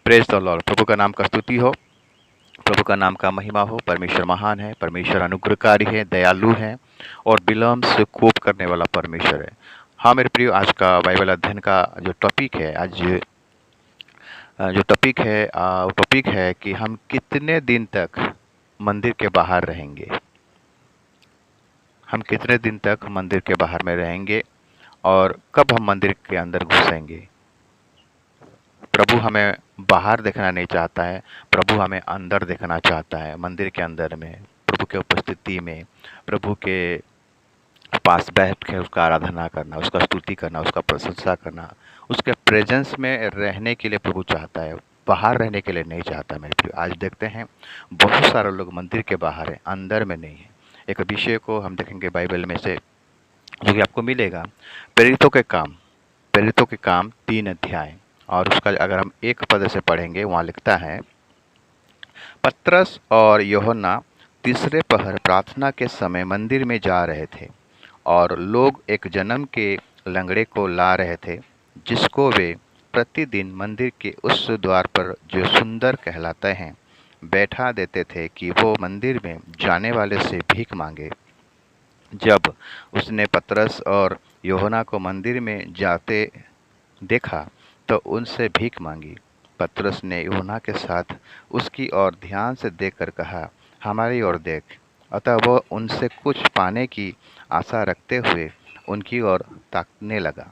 Praise the Lord. प्रभु का नाम का स्तुति हो, प्रभु का नाम का महिमा हो। परमेश्वर महान है, परमेश्वर अनुग्रहकारी है, दयालु है और विलम्ब से कोप करने वाला परमेश्वर है। हाँ मेरे प्रियो, आज का बाइबल अध्ययन का जो टॉपिक है, आज जो वो टॉपिक है कि हम कितने दिन तक मंदिर के बाहर रहेंगे। हम कितने दिन तक मंदिर के बाहर में रहेंगे और कब हम मंदिर के अंदर घुसेंगे। प्रभु हमें बाहर देखना नहीं चाहता है, प्रभु हमें अंदर देखना चाहता है। मंदिर के अंदर में, प्रभु के उपस्थिति में, प्रभु के पास बैठ के उसका आराधना करना, उसका स्तुति करना, उसका प्रशंसा करना, उसके प्रेजेंस में रहने के लिए प्रभु चाहता है, बाहर रहने के लिए नहीं चाहता। मेरे प्रिय, आज देखते हैं बहुत सारे लोग मंदिर के बाहर हैं, अंदर में नहीं है। एक विषय को हम देखेंगे बाइबल में से, जो कि आपको मिलेगा, प्रेरितों के काम 3 अध्याय। और उसका अगर हम एक पद से पढ़ेंगे, वहाँ लिखता है, पतरस और यूहन्ना तीसरे पहर प्रार्थना के समय मंदिर में जा रहे थे और लोग एक जन्म के लंगड़े को ला रहे थे, जिसको वे प्रतिदिन मंदिर के उस द्वार पर, जो सुंदर कहलाते हैं, बैठा देते थे कि वो मंदिर में जाने वाले से भीख मांगे। जब उसने पतरस और यूहन्ना को मंदिर में जाते देखा तो उनसे भीख मांगी। पतरस ने यूहन्ना के साथ उसकी ओर ध्यान से देखकर कहा, हमारी ओर देख। अतः वह उनसे कुछ पाने की आशा रखते हुए उनकी ओर ताकने लगा।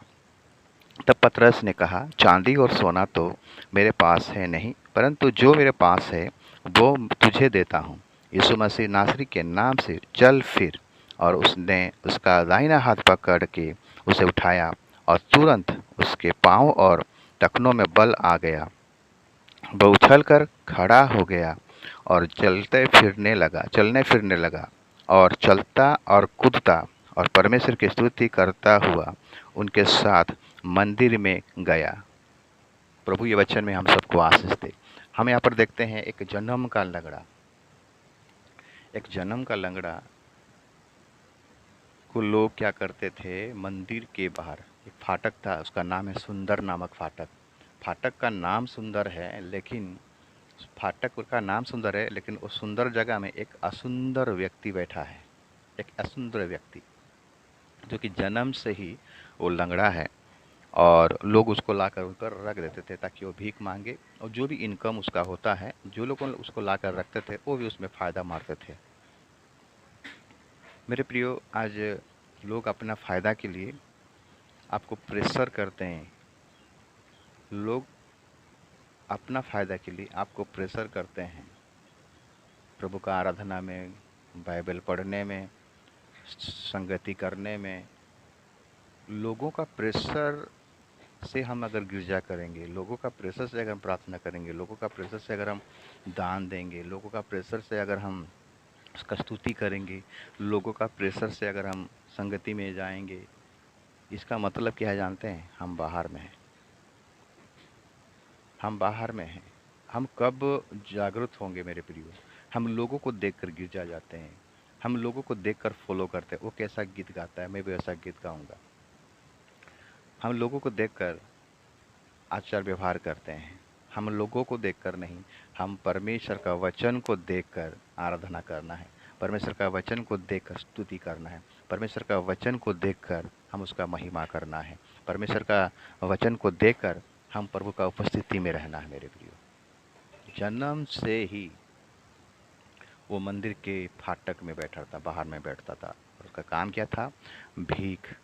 तब पतरस ने कहा, चांदी और सोना तो मेरे पास है नहीं, परंतु जो मेरे पास है वो तुझे देता हूँ। यीशु मसीह नासरी के नाम से चल फिर। और उसने उसका दाहिना हाथ पकड़ के उसे उठाया और तुरंत उसके पाँव और टखनों में बल आ गया। वह उछलकर खड़ा हो गया और चलने फिरने लगा और चलता और कूदता और परमेश्वर की स्तुति करता हुआ उनके साथ मंदिर में गया। प्रभु ये वचन में हम सबको आशीष दे। हम यहाँ पर देखते हैं एक जन्म का लंगड़ा को लोग क्या करते थे, मंदिर के बाहर एक फाटक था, उसका नाम है सुंदर नामक फाटक। फाटक का नाम सुंदर है, लेकिन फाटक का नाम सुंदर है, लेकिन उस सुंदर जगह में एक असुंदर व्यक्ति बैठा है। एक असुंदर व्यक्ति जो कि जन्म से ही वो लंगड़ा है, और लोग उसको लाकर ऊपर रख देते थे ताकि वो भीख मांगे, और जो भी इनकम उसका होता है, जो लोग उसको लाकर रखते थे, वो भी उसमें फ़ायदा मारते थे। मेरे प्रियो, आज लोग अपना फ़ायदा के लिए आपको प्रेशर करते हैं। लोग अपना फ़ायदा के लिए आपको प्रेशर करते हैं। प्रभु का आराधना में, बाइबल पढ़ने में, संगति करने में, लोगों का प्रेशर से हम अगर गिरजा करेंगे, लोगों का प्रेशर से अगर हम प्रार्थना करेंगे, लोगों का प्रेशर से अगर हम दान देंगे, लोगों का प्रेशर से अगर हम उसका स्तुति करेंगे, लोगों का प्रेशर से अगर हम संगति में जाएंगे, इसका मतलब क्या है जानते हैं? हम बाहर में हैं। हम बाहर में हैं। हम कब जागरूक होंगे मेरे प्रियो? हम लोगों को देखकर गिरजा जाते हैं, हम लोगों को देखकर फॉलो करते हैं, वो कैसा गीत गाता है मैं भी वैसा गीत गाऊंगा। हम लोगों को देखकर आचार व्यवहार करते हैं, हम लोगों को देखकर नहीं, हम परमेश्वर का वचन को देखकर आराधना करना है, परमेश्वर का वचन को देखकर स्तुति करना है, परमेश्वर का वचन को देखकर हम उसका महिमा करना है, परमेश्वर का वचन को देखकर हम प्रभु का उपस्थिति में रहना है। मेरे प्रियो, जन्म से ही वो मंदिर के फाटक में बैठा था, बाहर में बैठता था, और उसका काम क्या था? भीख।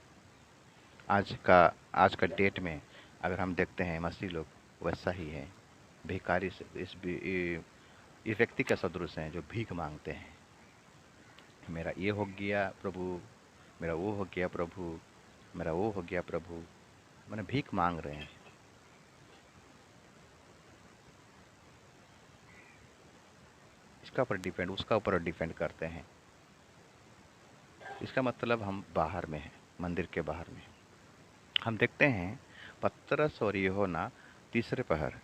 आज का डेट में अगर हम देखते हैं, मसीह लोग वैसा ही है, भिखारी से इस व्यक्ति का सदृश हैं जो भीख मांगते हैं। मेरा ये हो गया प्रभु, मेरा वो हो गया प्रभु, मेरा वो हो गया प्रभु, मैंने भीख मांग रहे हैं। इसका ऊपर डिपेंड, उसका ऊपर डिपेंड करते हैं। इसका मतलब हम बाहर में हैं, मंदिर के बाहर में। हम देखते हैं पतरस और यूहन्ना तीसरे पहर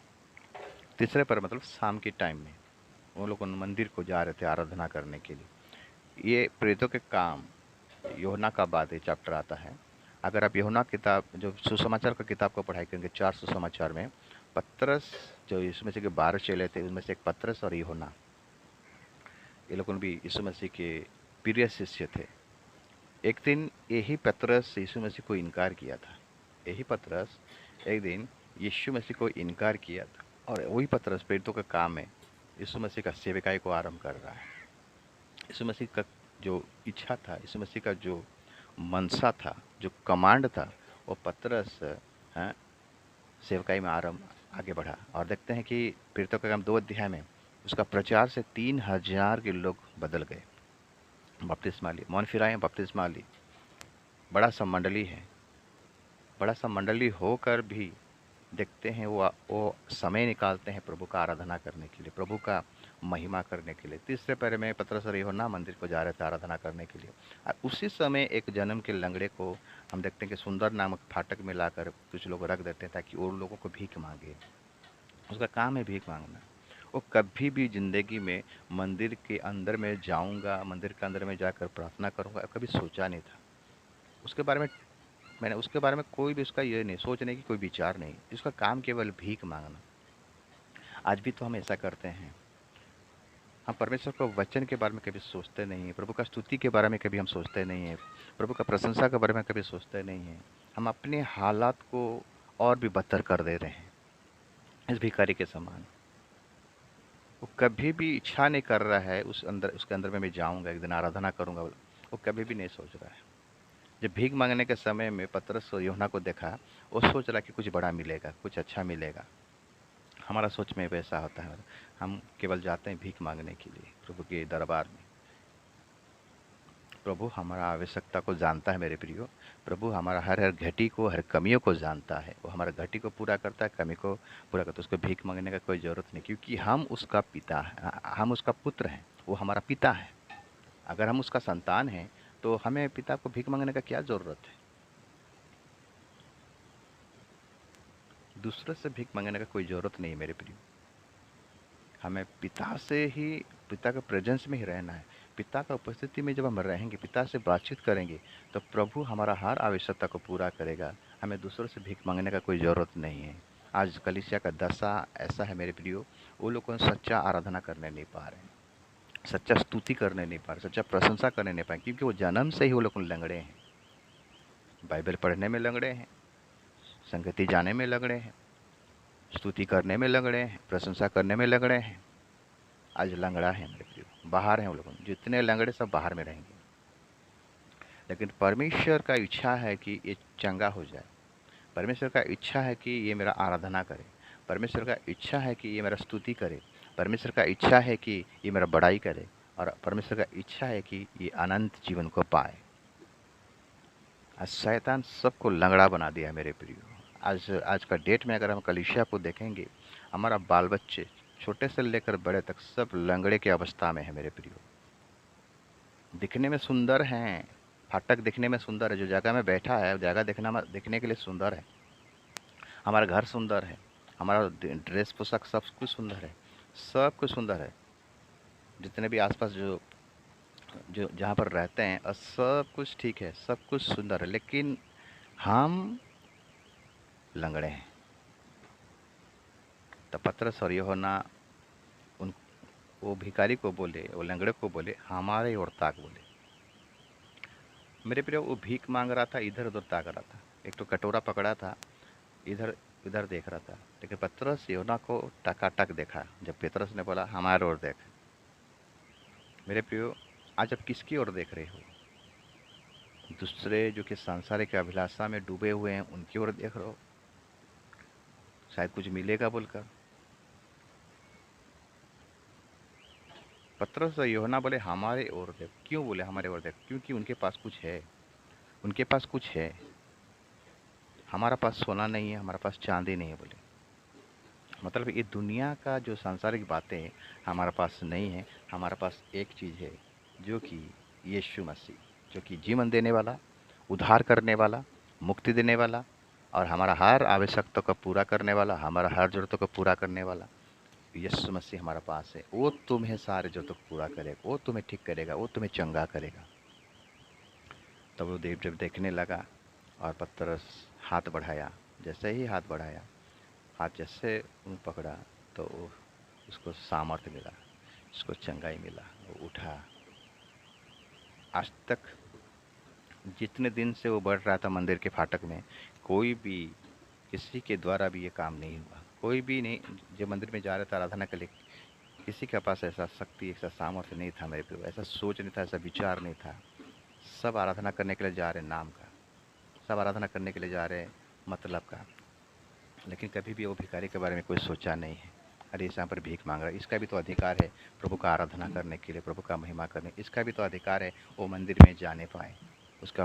मतलब शाम के टाइम में वो लोग मंदिर को जा रहे थे आराधना करने के लिए। ये प्रेरितों के काम यूहन्ना का बाद ये चैप्टर आता है। अगर आप यूहन्ना किताब, जो सुसमाचार का किताब को पढ़ाई करेंगे, 4 सुसमाचार में, पतरस, जो यीशु मसीह के 12 चेले थे, उनमें से एक पतरस और यूहन्ना, ये लोग भी यीशु मसीह के प्रिय शिष्य थे। एक दिन यही पतरस यीशु मसीह को इनकार किया था। यही पतरस एक दिन यीशु मसीह को इनकार किया था, और वही पतरस प्रेरितों का काम है, यीशु मसीह का सेवकाई को आरंभ कर रहा है। यीशु मसीह का जो इच्छा था, यीशु मसीह का जो मनसा था, जो कमांड था, वो पतरस हाँ, सेवकाई में आरंभ आगे बढ़ा। और देखते हैं कि प्रेरितों का काम 2 अध्याय में उसका प्रचार से 3000 के लोग बदल गए, बपतिस्मा लिए, मन फिराए, बपतिस्मा ली। बड़ा सा मंडली है, बड़ा सा मंडली होकर भी देखते हैं वो समय निकालते हैं प्रभु का आराधना करने के लिए, प्रभु का महिमा करने के लिए। तीसरे पहरे में पतरस और यूहन्ना मंदिर को जा रहे थे आराधना करने के लिए, और उसी समय एक जन्म के लंगड़े को हम देखते हैं कि सुंदर नामक फाटक में लाकर कुछ लोग रख देते हैं ताकि और लोगों को भीख मांगे। उसका काम है भीख मांगना। वो कभी भी ज़िंदगी में मंदिर के अंदर में जाऊंगा, मंदिर के अंदर में जाकर प्रार्थना करूंगा, कभी सोचा नहीं था उसके बारे में। मैंने उसके बारे में कोई भी उसका ये नहीं सोचने की कोई विचार नहीं। उसका काम केवल भीख मांगना। आज भी तो हम ऐसा करते हैं। हम परमेश्वर के वचन के बारे में कभी सोचते नहीं हैं, प्रभु का स्तुति के बारे में कभी हम सोचते नहीं हैं, प्रभु का प्रशंसा के बारे में कभी सोचते नहीं हैं। हम अपने हालात को और भी बदतर कर दे रहे हैं इस भिखारी के समान। वो कभी भी इच्छा नहीं कर रहा है उसके अंदर में मैं जाऊंगा, एक दिन आराधना करूंगा, वो कभी भी नहीं सोच रहा है। जब भीख मांगने के समय में पतरस और यूहन्ना को देखा, वो सोच रहा कि कुछ बड़ा मिलेगा, कुछ अच्छा मिलेगा। हमारा सोच में वैसा होता है। हम केवल जाते हैं भीख मांगने के लिए प्रभु के दरबार में। प्रभु हमारा आवश्यकता को जानता है मेरे प्रियो। प्रभु हमारा हर हर घटी को, हर कमियों को जानता है। वो हमारा घटी को पूरा करता है, कमी को पूरा करता है। उसको भीख मांगने का कोई ज़रूरत नहीं, क्योंकि हम उसका पिता है, हम उसका पुत्र हैं, वो हमारा पिता है। अगर हम उसका संतान हैं तो हमें पिता को भीख मांगने का क्या ज़रूरत है। दूसरे से भीख मांगने का कोई ज़रूरत नहीं है मेरे प्रियो। हमें पिता से ही, पिता के प्रेजेंस में ही रहना है। पिता का उपस्थिति में जब हम रहेंगे, पिता से बातचीत करेंगे, तो प्रभु हमारा हर आवश्यकता को पूरा करेगा। हमें दूसरों से भीख मांगने का कोई ज़रूरत नहीं है। आज कलीसिया का दशा ऐसा है मेरे प्रियो, वो लोग सच्चा आराधना करने नहीं पा रहे हैं, सच्चा स्तुति करने नहीं पा रहे, सच्चा प्रशंसा करने नहीं पाए, क्योंकि वो जन्म से ही वो लोग लंगड़े हैं। बाइबल पढ़ने में लंगड़े हैं, संगति जाने में लंगड़े हैं, स्तुति करने में लंगड़े हैं, प्रशंसा करने में लंगड़े हैं। आज लंगड़ा है मेरे प्रियो, बाहर हैं वो लोग। जितने लंगड़े सब बाहर में रहेंगे। लेकिन परमेश्वर का इच्छा है कि ये चंगा हो जाए। परमेश्वर का इच्छा है कि ये मेरा आराधना करे। परमेश्वर का इच्छा है कि ये मेरा स्तुति करे। परमेश्वर का इच्छा है कि ये मेरा बड़ाई करे। और परमेश्वर का इच्छा है कि ये अनंत जीवन को पाए। आज शैतान सबको लंगड़ा बना दिया है मेरे प्रियो। आज का डेट में अगर हम कलीसिया को देखेंगे, हमारा बाल बच्चे छोटे से लेकर बड़े तक सब लंगड़े की अवस्था में है मेरे प्रियो। दिखने में सुंदर हैं, फाटक दिखने में सुंदर है, जो जगह में बैठा है जगह देखने के लिए सुंदर है, हमारा घर सुंदर है, हमारा ड्रेस पोशाक सब कुछ सुंदर है, सब कुछ सुंदर है। जितने भी आसपास जो जो जहाँ पर रहते हैं सब कुछ ठीक है, सब कुछ सुंदर है, लेकिन हम लंगड़े हैं। तो पतरस और यूहन्ना उन वो भिखारी को बोले, वो लंगड़े को बोले, हमारे ओर ताक बोले। मेरे प्रिय, वो भीख मांग रहा था, इधर उधर ताक रहा था, एक तो कटोरा पकड़ा था, इधर इधर देख रहा था। लेकिन पतरस यूहन्ना को टकाटक देखा। जब पतरस ने बोला हमारे ओर देख। मेरे प्रियो, आज आप किसकी ओर देख रहे हो? दूसरे जो कि सांसारिक अभिलाषा में डूबे हुए हैं उनकी ओर देख रहे हो, शायद कुछ मिलेगा बोलकर। पतरस और यूहन्ना बोले हमारे ओर देख। क्यों बोले हमारे ओर देख? क्योंकि उनके पास कुछ है, उनके पास कुछ है। हमारा पास सोना नहीं है, हमारा पास चांदी नहीं है बोले। मतलब ये दुनिया का जो सांसारिक बातें हैं हमारे पास नहीं है। हमारे पास एक चीज़ है, जो कि यीशु मसीह, जो कि जीवन देने वाला, उद्धार करने वाला, मुक्ति देने वाला, और हमारा हर आवश्यकता को पूरा करने वाला, हमारा हर ज़रूरतों को पूरा करने वाला यीशु मसीह हमारे पास है। वो तुम्हें सारे ज़रूरतों को पूरा करेगा, वो तुम्हें ठीक करेगा, वो तुम्हें चंगा करेगा। तब वो देव जब देखने लगा और पतरस हाथ बढ़ाया, जैसे ही हाथ बढ़ाया हाथ जैसे पकड़ा तो उसको सामर्थ्य मिला, उसको चंगाई मिला, वो उठा। आज तक जितने दिन से वो बढ़ रहा था मंदिर के फाटक में, कोई भी किसी के द्वारा भी ये काम नहीं हुआ। कोई भी नहीं जो मंदिर में जा रहा था आराधना के लिए, किसी के पास ऐसा शक्ति, ऐसा सामर्थ्य नहीं था मेरे प्रभु, ऐसा सोच नहीं था, ऐसा विचार नहीं था। सब आराधना करने के लिए जा रहे नाम का, सब आराधना करने के लिए जा रहे मतलब का, लेकिन कभी भी वो भिखारी के बारे में कोई सोचा नहीं है। अरे इस यहाँ पर भीख मांग रहा है, इसका भी तो अधिकार है प्रभु का आराधना करने के लिए, प्रभु का महिमा करने, इसका भी तो अधिकार है वो मंदिर में जाने पाए, उसका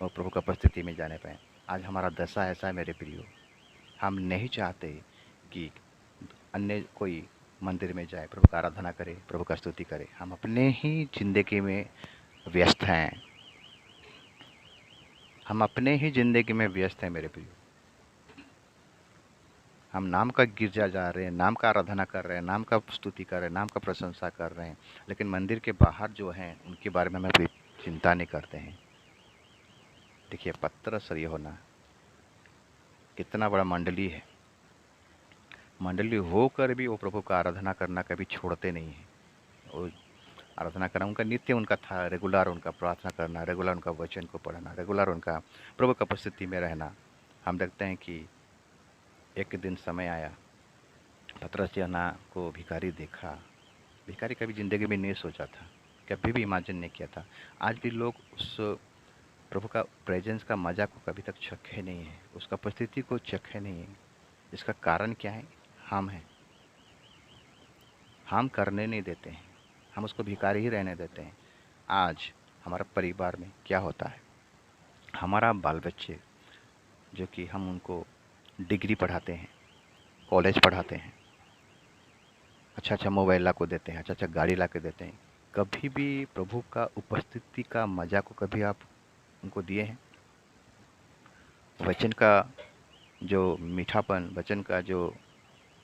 वो प्रभु का उपस्थिति में जाने पाए। आज हमारा दशा ऐसा है मेरे प्रियो, हम नहीं चाहते कि अन्य कोई मंदिर में जाए, प्रभु का आराधना करे, प्रभु का स्तुति करे। हम अपने ही ज़िंदगी में व्यस्त हैं, हम अपने ही ज़िंदगी में व्यस्त हैं मेरे प्रियो। हम नाम का गिरजा जा रहे हैं, नाम का आराधना कर रहे हैं, नाम का स्तुति कर रहे हैं, नाम का प्रशंसा कर रहे हैं, लेकिन मंदिर के बाहर जो हैं उनके बारे में हमें कोई चिंता नहीं करते हैं। देखिए पतरस और यूहन्ना कितना बड़ा मंडली है, मंडली होकर भी वो प्रभु का आराधना करना कभी छोड़ते नहीं हैं। वो आराधना करना उनका नित्य उनका था, रेगुलर उनका प्रार्थना करना, रेगुलर उनका वचन को पढ़ना, रेगुलर उनका प्रभु का उपस्थिति में रहना। हम देखते हैं कि एक दिन समय आया, पतरस यूहन्ना को भिखारी देखा। भिखारी कभी ज़िंदगी में नहीं सोचा था, कभी भी इमेजिन नहीं किया था। आज भी लोग उस प्रभु का प्रेजेंस का मज़ा को कभी तक चखे नहीं है, उसका उपस्थिति को चखे नहीं है। इसका कारण क्या है? हम हैं, हम करने नहीं देते हैं, हम उसको भिखारी ही रहने देते हैं। आज हमारा परिवार में क्या होता है, हमारा बाल बच्चे जो कि हम उनको डिग्री पढ़ाते हैं, कॉलेज पढ़ाते हैं, अच्छा अच्छा मोबाइल ला को देते हैं, अच्छा अच्छा गाड़ी ला के देते हैं, कभी भी प्रभु का उपस्थिति का मज़ा को कभी आप उनको दिए हैं? वचन का जो मीठापन, वचन का जो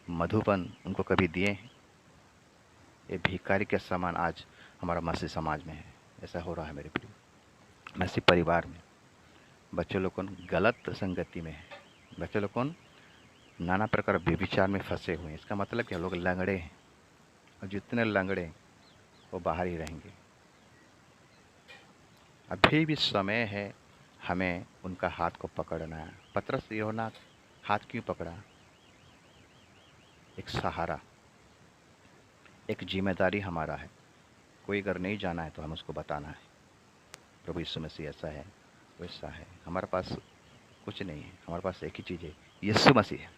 मधुपन उनको कभी दिए हैं? ये भिखारी के समान आज हमारा मसीह समाज में है। ऐसा हो रहा है मेरे प्रिय। मसीह परिवार में बच्चे लोग गलत संगति में है, बच्चे लोग नाना प्रकार व्यभिचार में फंसे हुए हैं। इसका मतलब क्या? लोग लंगड़े हैं, और जितने लंगड़े वो बाहर ही रहेंगे। अभी भी समय है हमें उनका हाथ को पकड़ना है। पतरस यूहन्ना हाथ क्यों पकड़ा? एक सहारा, एक जिम्मेदारी हमारा है। कोई अगर नहीं जाना है तो हम उसको बताना है, प्रभु यीशु मसीह ऐसा है, वैसा है। हमारे पास कुछ नहीं है, हमारे पास एक ही चीज़ है, यीशु मसीह है।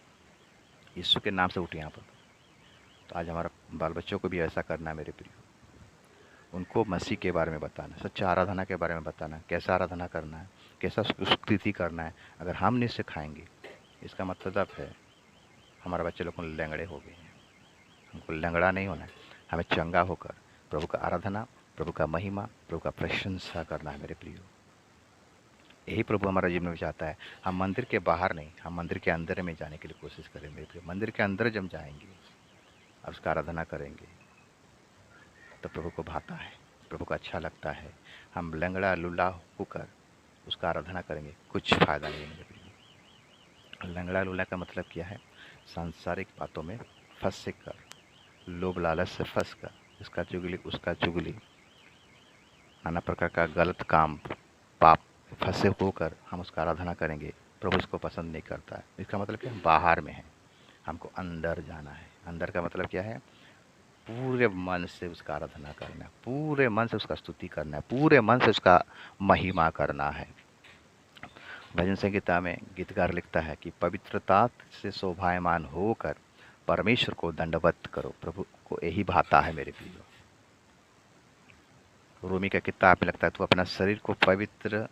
यीशु के नाम से उठे यहाँ पर। तो आज हमारा बाल बच्चों को भी ऐसा करना है मेरे प्रिय, उनको मसीह के बारे में बताना, सच्चा आराधना के बारे में बताना, कैसा आराधना करना है, कैसा स्तुति करना है। अगर हम नहीं सिखाएंगे, इसका मतलब है हमारे बच्चे लोग लंगड़े हो गए हैं। हमको लंगड़ा नहीं होना है, हमें चंगा होकर प्रभु का आराधना, प्रभु का महिमा, प्रभु का प्रशंसा करना है मेरे प्रियो। यही प्रभु हमारा जीवन में चाहता है। हम मंदिर के बाहर नहीं, हम मंदिर के अंदर में जाने के लिए कोशिश करें मेरे प्रियो। मंदिर के अंदर जब जाएंगे और उसका आराधना करेंगे तो प्रभु को भाता है, प्रभु को अच्छा लगता है। हम लंगड़ा लुल्ला होकर उसका आराधना करेंगे, कुछ फ़ायदा नहीं है मेरे प्रियो। लंगड़ा लुल्ला का मतलब क्या है? सांसारिक बातों में फंस कर, लोभ लालच से फंस कर, इसका चुगली उसका चुगली, नाना प्रकार का गलत काम, पाप फंसे होकर हम उसका आराधना करेंगे, प्रभु इसको पसंद नहीं करता है। इसका मतलब क्या है? बाहर में है, हमको अंदर जाना है। अंदर का मतलब क्या है? पूरे मन से उसका आराधना करना है, पूरे मन से उसका स्तुति करना है, पूरे मन से उसका महिमा करना है। भजन संगीता में गीतकार लिखता है कि पवित्रता से शोभायमान होकर परमेश्वर को दंडवत करो, प्रभु को यही भाता है मेरे प्रियो। रोमी का किताब में लगता है तो अपना शरीर को पवित्र,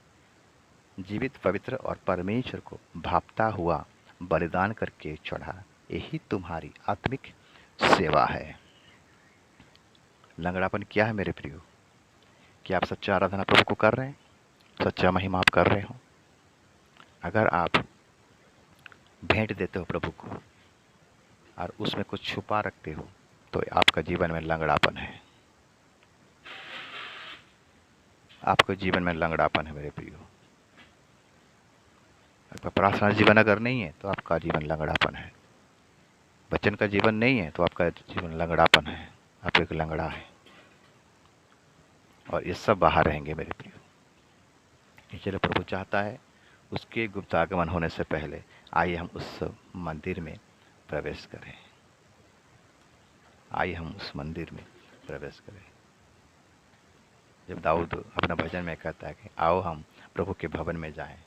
जीवित, पवित्र और परमेश्वर को भापता हुआ बलिदान करके चढ़ा, यही तुम्हारी आत्मिक सेवा है। लंगड़ापन क्या है मेरे प्रियो? कि आप सच्चा आराधना प्रभु को कर रहे हैं, सच्चा महिमा आप कर रहे हो? अगर आप भेंट देते हो प्रभु को और उसमें कुछ छुपा रखते हो तो आपका जीवन में लंगड़ापन है, आपके जीवन में लंगड़ापन है मेरे प्रियो। आपका प्रार्थना जीवन अगर नहीं है तो आपका जीवन लंगड़ापन है। वचन का जीवन नहीं है तो आपका जीवन लंगड़ापन है, आप एक लंगड़ा है। और ये सब बाहर रहेंगे मेरे प्रियो। इसलिए प्रभु चाहता है उसके गुप्त आगमन होने से पहले आइए हम उस मंदिर में प्रवेश करें, आइए हम उस मंदिर में प्रवेश करें। जब दाऊद अपना भजन में कहता है कि आओ हम प्रभु के भवन में जाएं,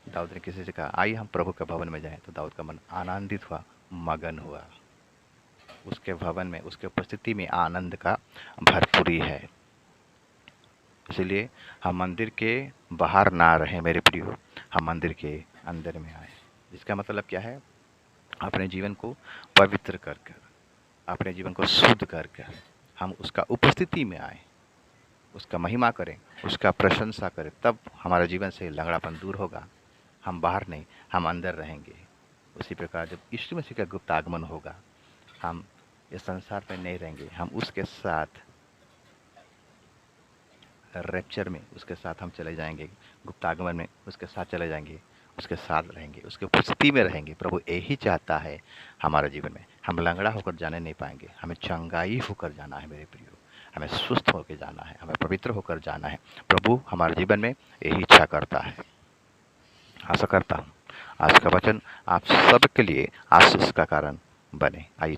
दाऊद ने किसी से कहा आइए हम प्रभु के भवन में जाएं, तो दाऊद का मन आनंदित हुआ, मगन हुआ। उसके भवन में, उसके उपस्थिति में आनंद का भरपूरी है। इसलिए हम मंदिर के बाहर ना रहें मेरे प्रियो, हम मंदिर के अंदर में आए। जिसका मतलब क्या है, अपने जीवन को पवित्र कर कर, अपने जीवन को शुद्ध कर कर हम उसका उपस्थिति में आए, उसका महिमा करें, उसका प्रशंसा करें, तब हमारे जीवन से लंगड़ापन दूर होगा। हम बाहर नहीं, हम अंदर रहेंगे। उसी प्रकार जब यीशु मसीह का गुप्त आगमन होगा, हम इस संसार में नहीं रहेंगे, हम उसके साथ रैप्चर में उसके साथ हम चले जाएंगे, गुप्त आगमन में उसके साथ चले जाएंगे, उसके साथ रहेंगे, उसके उपस्थिति में रहेंगे। प्रभु यही चाहता है हमारे जीवन में। हम लंगड़ा होकर जाने नहीं पाएंगे, हमें चंगाई होकर जाना है मेरे प्रियो, हमें स्वस्थ होकर जाना है, हमें पवित्र होकर जाना है। प्रभु हमारे जीवन में यही इच्छा करता है। आशा करता हूँ आज का वचन आप सबके लिए आशीष का कारण बने। आइए